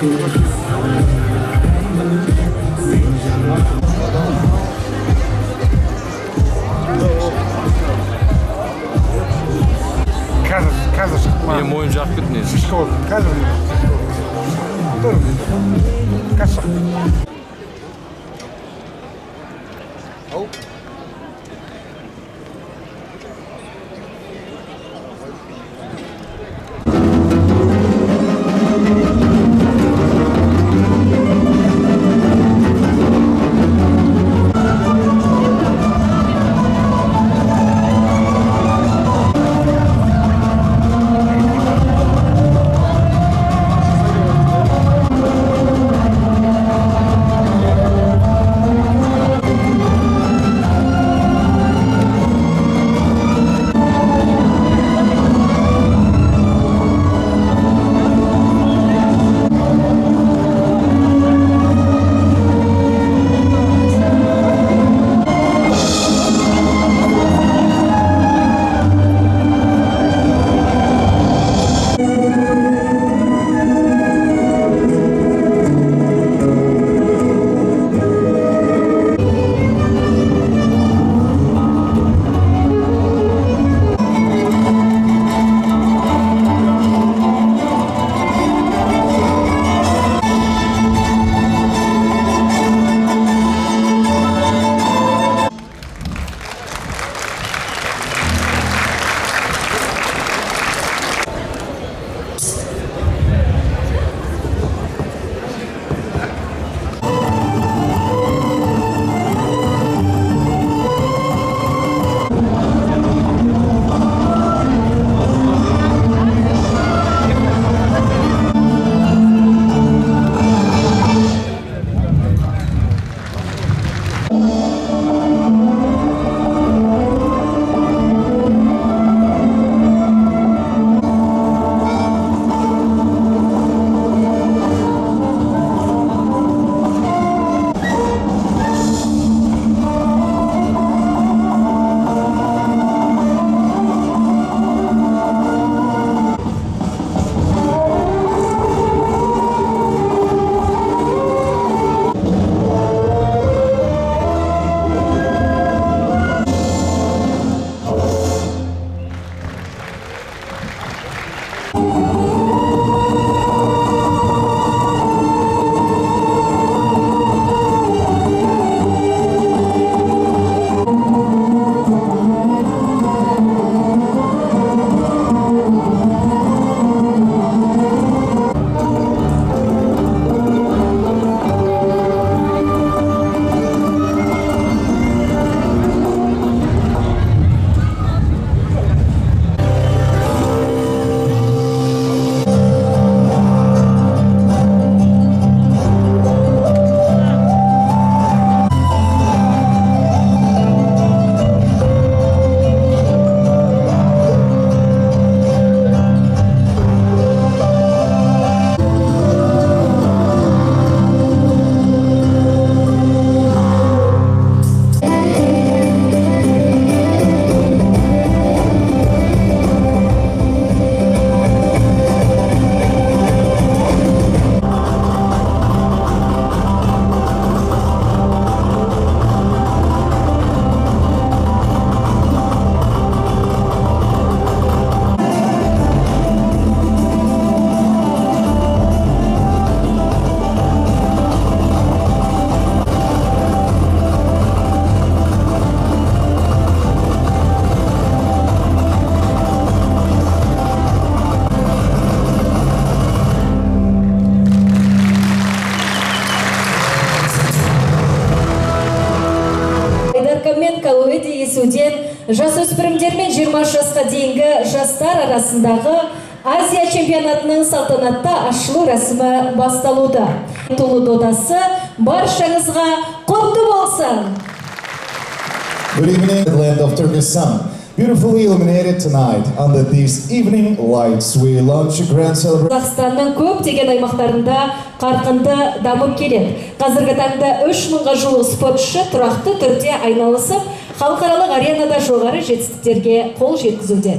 Қазір шықпа. Мен мойын жарып кетті негізі. Шықшы болды. Қазір тұр. Қазір шық. өтуден жасөспірімдер мен 20 жасқа дейінгі жастар арасындағы Азия чемпионатының салтанатты ашылу рәсімі басталуда. Тулы додасы баршаңызға құтты болсын. Good evening, the land of Turkestan. Beautifully illuminated tonight under these evening lights, we launch a grand celebration. Қазақстанның көптеген аймақтарында қарқынды дамып келеді. Қазіргі таңда 3000-ға жуық спортшы тұрақты түрде айналысып, халықаралық аренада жоғары жетістіктерге қол жеткізуде.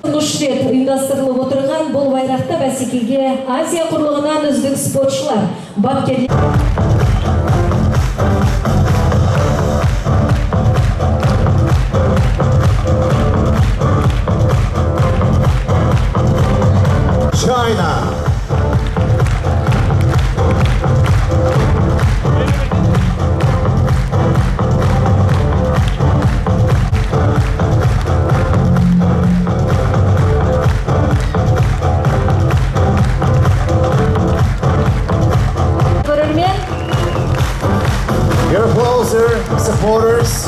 Тұңғыш рет ұйымдастырылып отырған бұл байрақты бәсекеге Азия құрлығынан үздік спортшылар, бапкерлер. China. Your applause, supporters,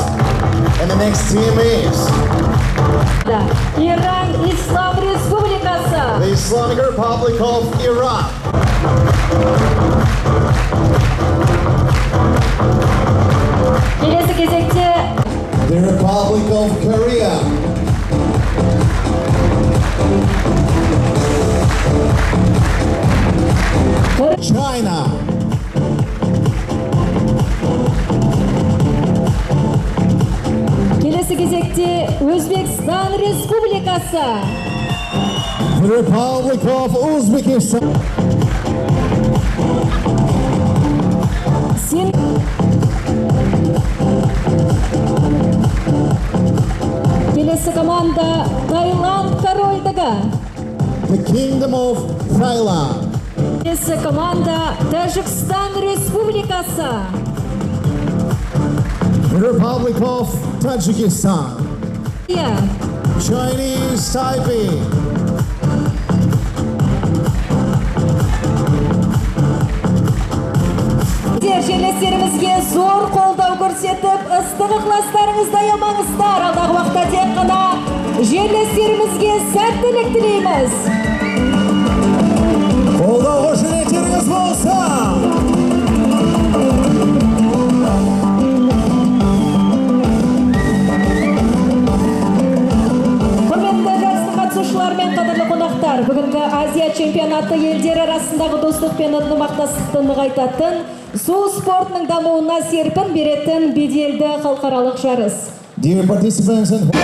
and the next team is Иран Ислам Республикасы. the Islamic Republic of Iran. Келесі кезекте The Republic of Korea. China. Келесі кезекте Өзбекстан Республикасы. The Republic of Uzbekistan. Сен келесі команда Таиланд корольдігі. The Kingdom of Thailand. Келесі команда Тәжікстан Республикасы. The Republic of Tajikistan. Иә. Chinese Taipei. Жерлестерімізге зор қолдау көрсетіп, ыстық ықыластарыңызды аямаңыздар. Алдағы уақытта тек қана жерлестерімізге сәттілік тілейміз. Қолдау қошеметтеріңіз болса. Құрметті жарыстың қатысушылары мен қадірлі қонақтар, бүгінгі Азия чемпионаты елдер арасындағы достық пен ынтымақтастықты нығайтатын, су спортының дамуына серпін беретін беделді халықаралық жарыс. Dear participants and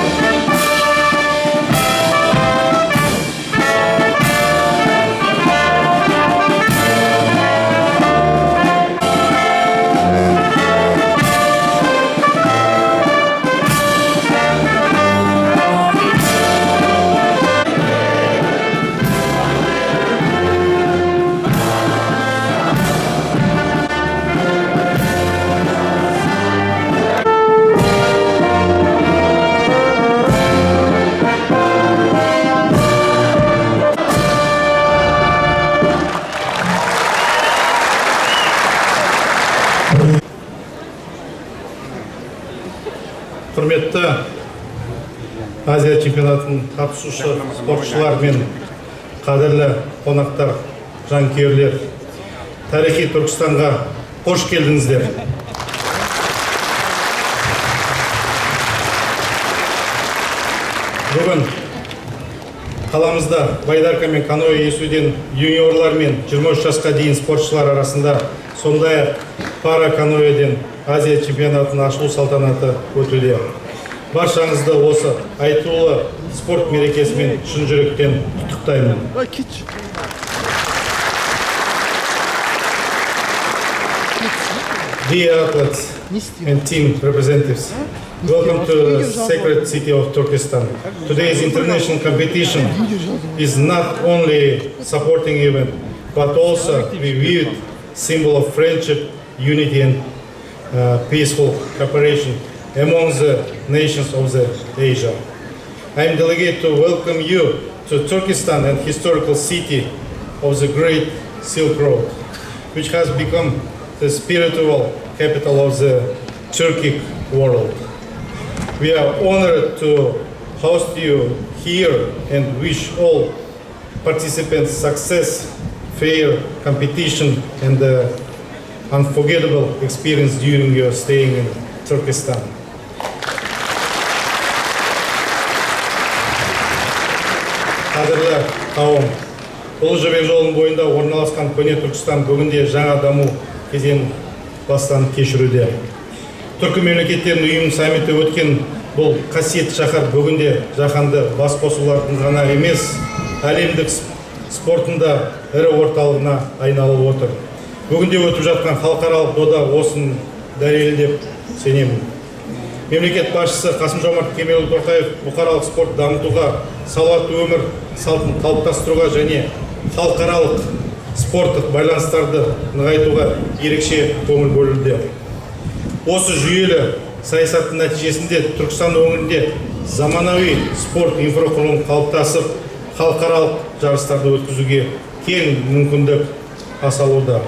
Құрметті Азия чемпионатының қатысушы спортшылар мен қадірлі қонақтар, жанкүйерлер, тарихи Түркістанға қош келдіңіздер. Бүгін қаламызда байдарка мен каноэ есуден юниорлар мен 23 жасқа дейін спортшылар арасында, сондай-ақ пара каноэден Азия чемпионатының ашылу салтанаты өтуде. Баршаңызды осы айтулы спорт мерекесімен шын жүректен құттықтаймын. Dear athletes and team representatives, welcome to the sacred city of Turkestan. Today's international competition is not only a supporting event, but also a vivid symbol of friendship, unity and peaceful cooperation among the nations of Asia. I am delegated to welcome you to Turkestan and historical city of the Great Silk Road, which has become the spiritual capital of the Turkic world. We are honored to host you here and wish all participants success, fair competition and unforgettable experience during your staying in Turkestan. Қадірлі қауым, Ұлы Жібек жолының бойында орналасқан көне Түркістан бүгінде жаңа даму кезеңін бастан кешіруде. Түркі мемлекеттерінің ұйым саммиті өткен бұл қасиетті шаһар бүгінде жаһанды бас қосулардың ғана емес, әлемдік спортында ірі орталығына айналып отыр. Бүгінде өтіп жатқан халықаралық дода осын дәлелдеп сенемін. Мемлекет басшысы Қасым-Жомарт Кемелұлы Тоқаев бұқаралық спорт дамытуға, салауатты өмір салтын қалыптастыруға және халықаралық спорттық байланыстарды нығайтуға ерекше көңіл бөлуде. Осы жүйелі саясаттың нәтижесінде Түркістан өңірінде заманауи спорт инфрақұрылымы қалыптасып, халықаралық жарыстарды өткізуге кең мүмкіндік асалуда.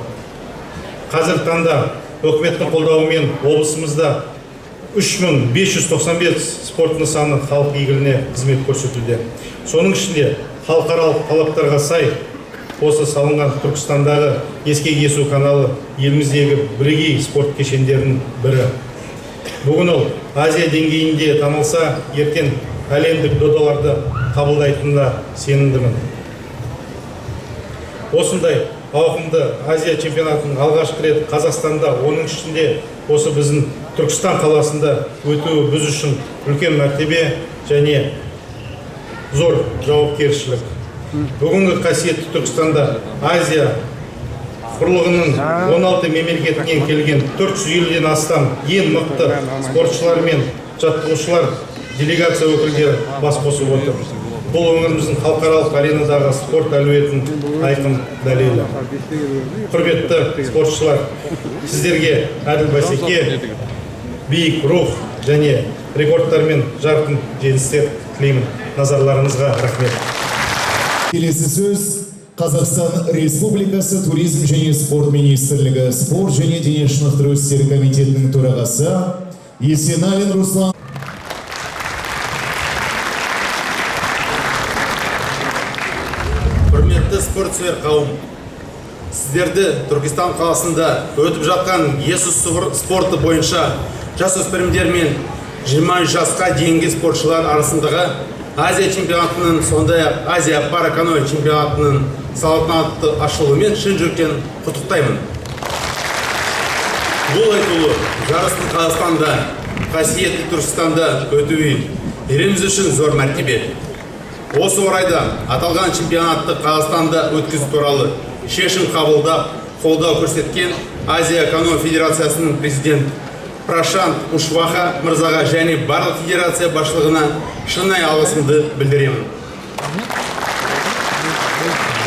Қазір таңда үкіметтің қолдауымен облысымызда 3595 спорт нысаны халық игілігіне қызмет көрсетуде. Соның ішінде халықаралық талаптарға сай осы салынған Түркістандағы Ескек Есу каналы еліміздегі бірегей спорт кешендерінің бірі. Бүгін ол Азия деңгейінде танылса, ертең әлемдік додаларды қабылдайтынына сенімдімін. Осындай ауқымды Азия чемпионатының алғашқы рет Қазақстанда, оның ішінде осы біздің Түркістан қаласында өтуі біз үшін үлкен мәртебе және зор жауапкершілік. Бүгінгі қасиетті Түркістанда Азия құрлығының 16 мемлекетінен келген 450-ден астам ең мықты спортшылар мен жаттығушылар делегация өкілдері бас қосып отыр. Бұл өңіріміздің халықаралық аренадағы спорт әлеуетінің айқын дәлелі. Құрметті спортшылар, сіздерге әділ бәсеке, биік рух және рекордтар мен жарқын жеңістер тілеймін. Назарларыңызға рахмет. Келесі сөз Қазақстан Республикасы Туризм және спорт министрлігі спорт және дене шынықтыру істері комитетінің төрағасы Есеналин Руслан. Құрметті спортсүйер қауым, сіздерді Түркістан қаласында өтіп жатқан Есу спорты бойынша жасөспірімдер мен 20 жасқа дейінгі спортшылар арасындағы Азия чемпионатының, сондай-ақ Азия параканоэ чемпионатының салтанатты ашылуымен шын жүректен құттықтаймын. Бұл айтулы жарыстың Қазақстанда, қасиетті Түркістанда өтуі еліміз үшін зор мәртебе. Осы орайда аталған чемпионатты Қазақстанда өткізу туралы шешім қабылдап, қолдау көрсеткен Азия каноэ федерациясының президент Прашант Кушваха мырзаға және барлық федерация басшылығына шынайы алғысымды білдіремін.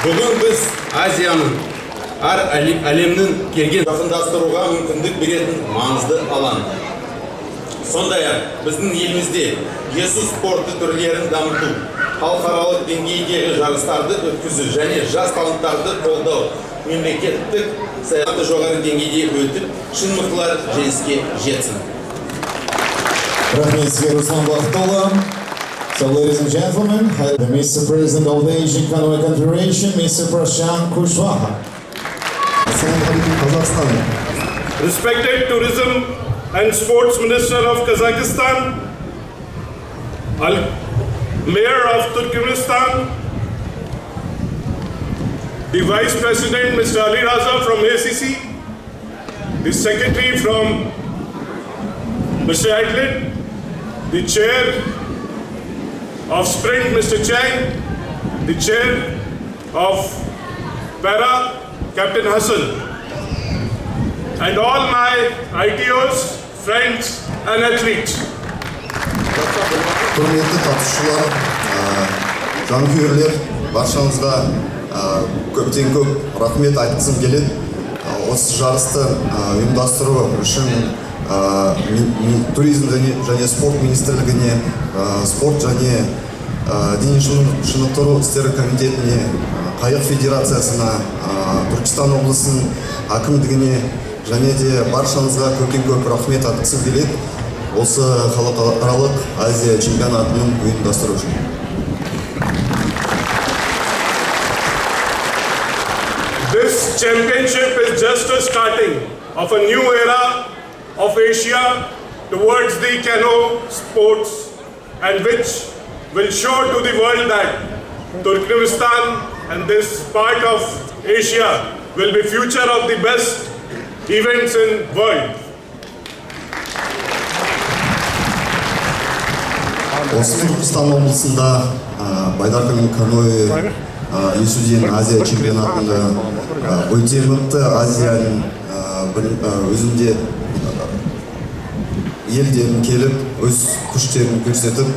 Бүгін біз Азияның әлемнің келген жақындастыруға мүмкіндік беретін маңызды алаң. Сондай-ақ біздің елімізде есу спорты түрлерін дамыту, халықаралық деңгейдегі жарыстарды өткізу және жас таланттарды қолдау мемлекеттік саясаты жоғары деңгейде өтіп, шын мықтылар жеңіске жетсін. Рахмет сізге, Руслан Бақтолла. So, ladies and gentlemen, the Mr. President of the Asian Canoe Confederation, Mr. Prashant Kushwaha. Respected Tourism and Sports Minister of Kazakhstan, Mayor of Turkmenistan, the Vice President Mr. Ali Raza from ACC, the Secretary from Mr. Adlin, the Chair of Sprint Mr. Chang, the Chair of Para Captain Hassan, and all my ITOs, friends and athletes. Құрметті қатысушылар, жанкүйерлер, баршаңызға көптен көп рахмет айтқым келеді. Осы жарысты ұйымдастыру үшін туризм және спорт министрлігіне, спорт және дене шынықтыру істері комитетіне, Қайық федерациясына, Түркістан облысының әкімдігіне және де баршаңызға көптен көп рахмет айтқым келеді. Осы халықаралық Азия чемпионатының ұйымдастыру үшін. This championship is just a starting of a new era of Asia towards the canoe sports, and which will show to the world that Turkmenistan and this part of Asia will be future of the best events in world. осы Түркістан облысында байдарка мен каноэ есуден Азия чемпионатында өте мықты Азияның өзінде елдерін келіп өз күштерін көрсетіп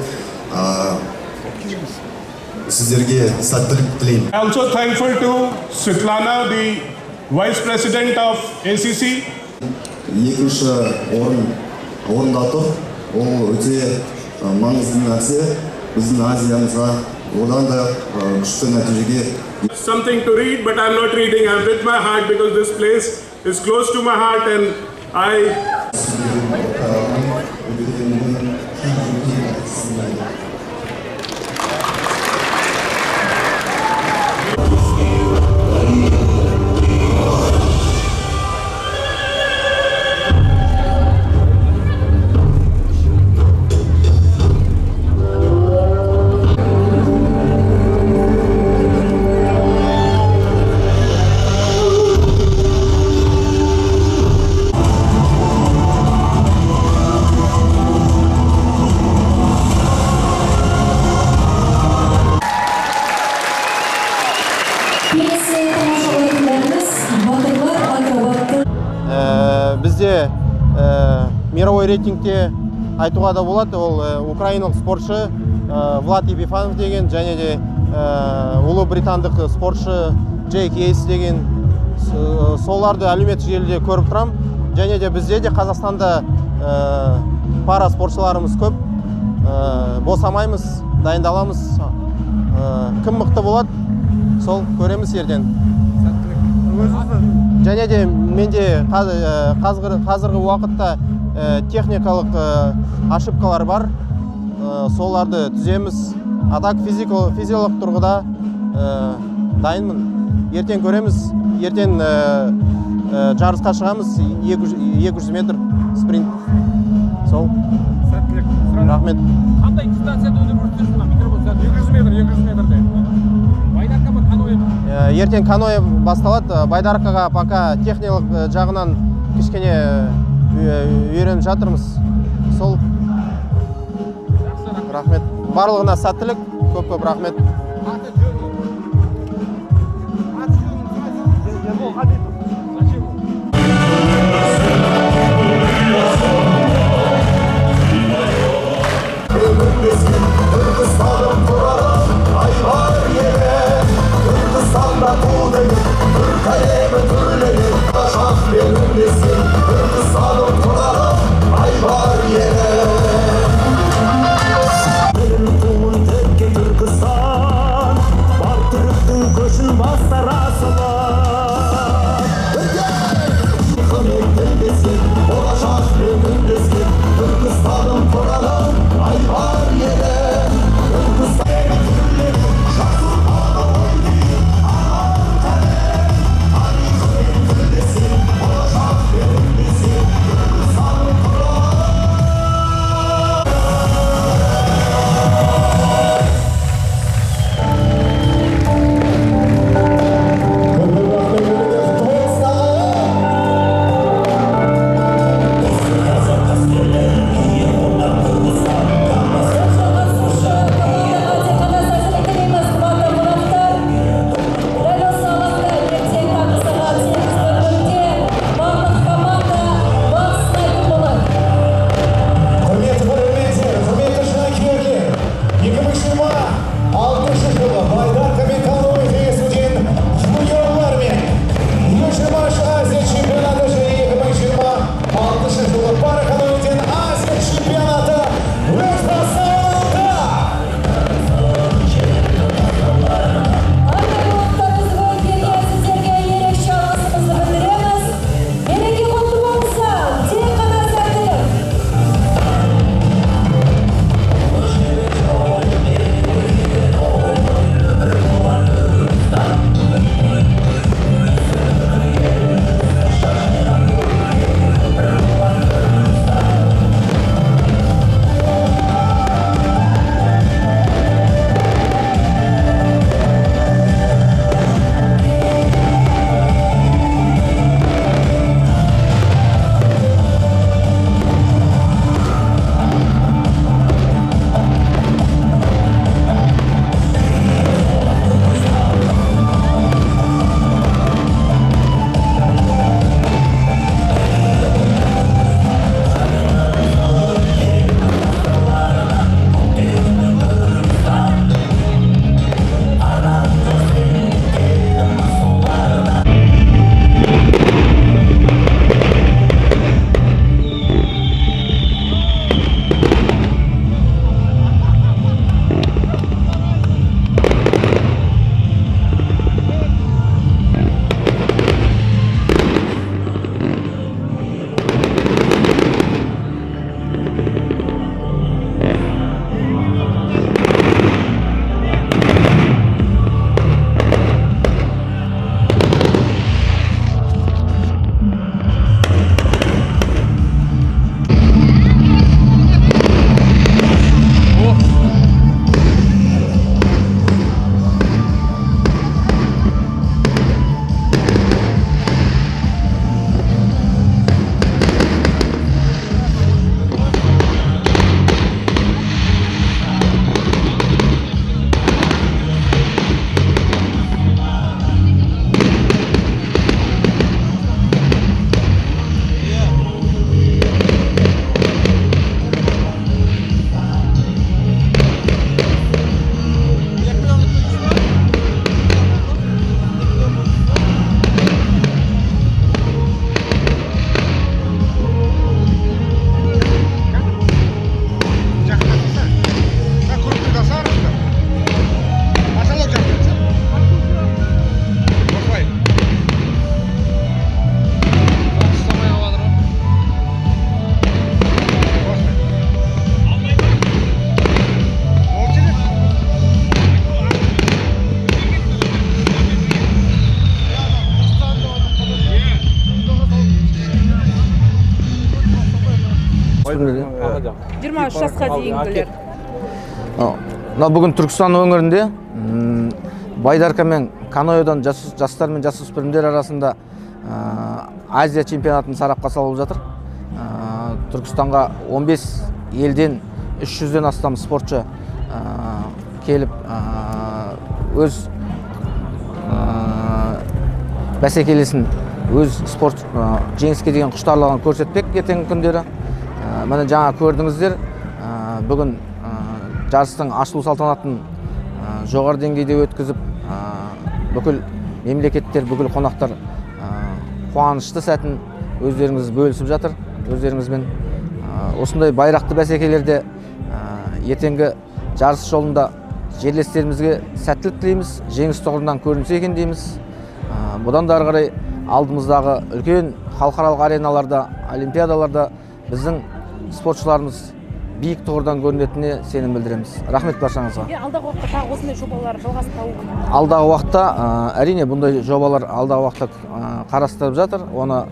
сіздерге сәттілік тілеймін. I'm also thankful to Svetlana, the Vice President of ACC. Екінші орында тұр. Ол өте маңызды нәрсе. Біздің Азиямызға одан да күшті нәтижеге. Something to read, but I'm not reading. I'm with my heart because this place is close to my heart, and I. Бізде мировой рейтингте айтуға да болады, ол украиналық спортшы Влад Епифанов деген, және де ұлыбритандық спортшы Джейк Ейс деген, соларды әлеуметтік желіде көріп тұрам. Және де бізде де Қазақстанда пара спортшыларымыз көп, босамаймыз, дайындаламыз. Кім мықты болады, сол көреміз ертең. Және де менде қазіргі уақытта техникалық ошибкалар бар, соларды түземіз. Атак физиолог тұрғыда дайынмын. Ертең көреміз, ертең жарысқа шығамыз, 200 метр спринт. Сол. Сәттілік. Рахмет. Қандай дистанцияда өнер көрсетесің? Микрофон 200 метрде. Байдарка ма, каноэ? Ертең каноэ басталады. Байдаркаға пока техникалық жағынан кішкене үйреніп жатырмыз. Сол. Рахмет. Барлығына сәттілік, көп рахмет. қанша? 23 жасқа дейінгілер. Мына бүгін Түркістан өңірінде байдарка мен каноэдан жастар мен жасөспірімдер арасында Азия чемпионатын сарапқа салып жатыр. Түркістанға 15 елден 300-ден астам спортшы келіп өз бәсекелесін, өз спорт жеңіске деген құштарлығын көрсетпек ертеңгі күндері. Міне жаңа көрдіңіздер, бүгін жарыстың ашылу салтанатын жоғары деңгейде өткізіп, бүкіл мемлекеттер, бүкіл қонақтар қуанышты сәтін өздеріңіз бөлісіп жатыр. Өздеріңізбен осындай байрақты бәсекелерде ертеңгі жарыс жолында жерлестерімізге сәттілік тілейміз, жеңіс тұғырынан көрінсе екен дейміз. Бұдан да ары қарай алдымыздағы үлкен халықаралық ареналарда, олимпиадаларда біздің спортшыларымыз биік тұғырдан көрінетініне сенім білдіреміз. Рахмет баршаңызға. Алдағы уақытта тағы осындай жобалар жалғастыру. Алдағы уақытта әрине бұндай жобалар алдағы уақытта қарастырып жатыр. Оны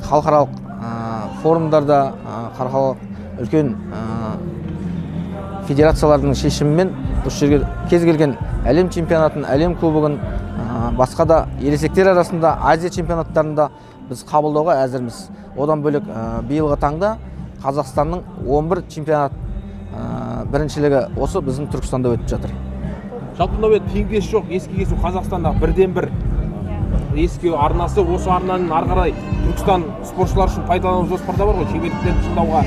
халықаралық форумдарда, халықаралық үлкен федерациялардың шешімімен осы жерге кез келген әлем чемпионатын, әлем кубогын, басқа да ересектер арасында Азия чемпионаттарында біз қабылдауға әзірміз. Одан бөлек биылғы таңда Қазақстанның 11 чемпионат біріншілігі осы біздің Түркістанда өтіп жатыр. Жалпы мынау теңдесі жоқ ескі кесу Қазақстанда бірден-бір ескі арнасы, осы арнаның ары қарай Түркістан спортшылар үшін пайдалану жоспарда бар ғой, шеберліктерін шыңдауға.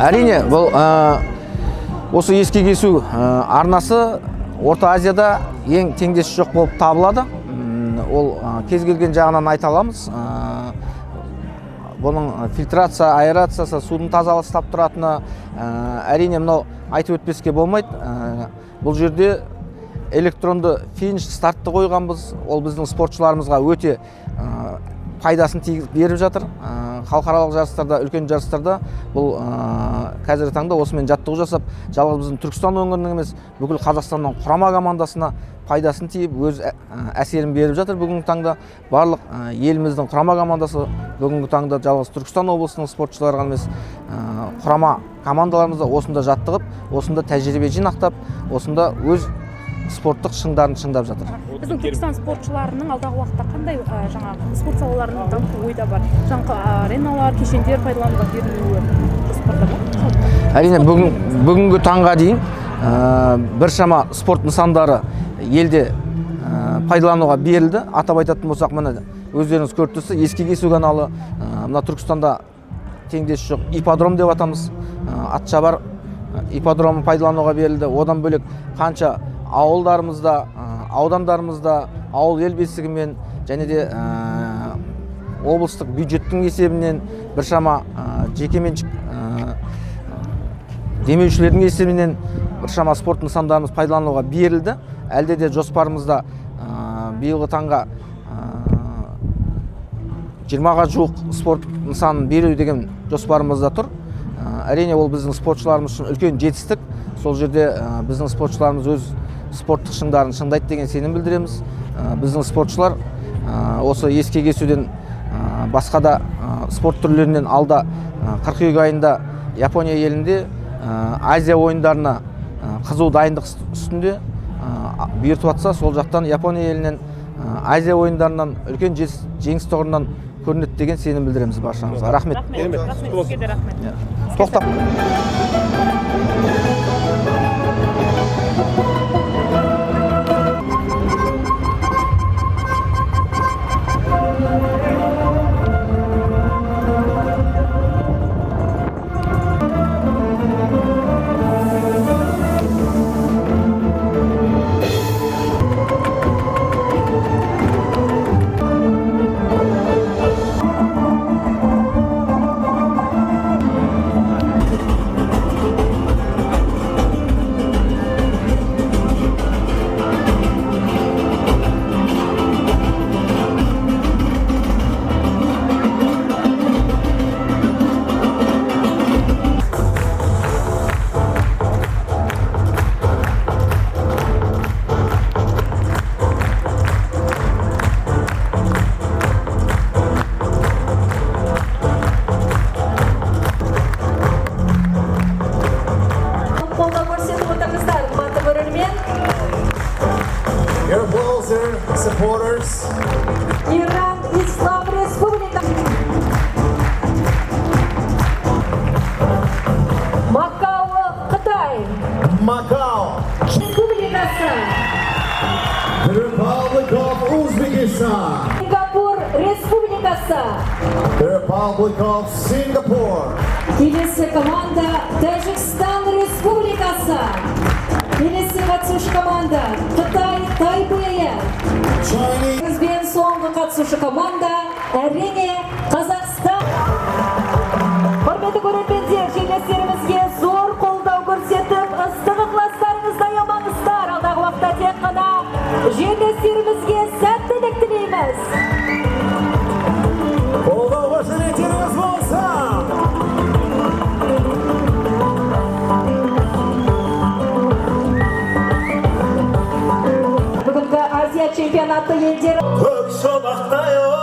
Әрине, бұл осы ескі кесу арнасы Орта Азияда ең теңдесі жоқ болып табылады. Ол кез келген жағынан айта аламыз. Бұның фильтрация, аэрациясы, судың тазалық ұстап тұратыны әрине мынау айтып өтпеске болмайды. Бұл жерде электронды финиш стартты қойғанбыз. Ол біздің спортшыларымызға өте пайдасын беріп жатыр. Халықаралық жарыстарда, үлкен жарыстарда бұл қазіргі таңда осымен жаттығу жасап, жалғыз біздің Түркістан өңірінің емес, бүкіл Қазақстанның құрама командасына пайдасын тиіп, өз әсерін беріп жатыр. Бүгінгі таңда барлық еліміздің құрама командасы бүгінгі таңда жалғыз Түркістан облысының спортшылары емес, құрама командаларымызда осында жаттығып, осында тәжірибе жинақтап, осында өз спорттық шыңдарын шыңдап жатыр. Біздің Түркістан спортшыларының алдағы уақытта қандай жаңағы спорт салаларын дамыту ойда бар? Жаңағы ареналар, кешендер пайдалануға берілуі жоспарда бар? Әрине бүгінгі таңға дейін біршама спорт нысандары елде пайдалануға берілді. Атап айтатын болсақ, міне өздеріңіз көріп тұрсыз, ескі кесу каналы, мына Түркістанда теңдесі жоқ ипподром деп атамыз, Атшабар ипподромы пайдалануға берілді. Одан бөлек қанша ауылдарымызда, аудандарымызда ауыл ел бесігімен және де облыстық бюджеттің есебінен біршама жекеменшік демеушілердің есебінен біршама спорт нысандарымыз пайдалануға берілді. Әлде де жоспарымызда биылғы таңға 20-ға жуық спорт нысанын беру деген жоспарымызда тұр. Әрине ол біздің спортшыларымыз үшін үлкен жетістік. Сол жерде біздің спортшыларымыз өз спорттық шыңдарын шыңдайды деген сенім білдіреміз. Біздің спортшылар осы ескі кесуден басқа да спорт түрлерінен алда қыркүйек айында Япония елінде Азия ойындарына қызу дайындық үстінде бұйыртып жатса, сол жақтан Япония елінен Азия ойындарынан үлкен жеңіс тұғырынан көрінеді деген сенім білдіреміз баршаңызға. Рахмет. Тоқтап. Республикасы. The Republic of Singapore. Келесі команда Тәжікстан Республикасы. Келесі қатысушы команда Қытай Тайбэйі. Бізбен соңғы қатысушы команда әрине Қазақстан. Құрметті көрермендер, жерлестерімізге зор қолдау көрсетіп, ыстық ықыластарыңызды аямаңыздар. Алдағы уақытта тек қана жерлестерімізге сәттілік тілейміз. Қолдау қошеметтеріңіз болса. Бүгінгі Азия чемпионаты елдері Көк шолақтайым.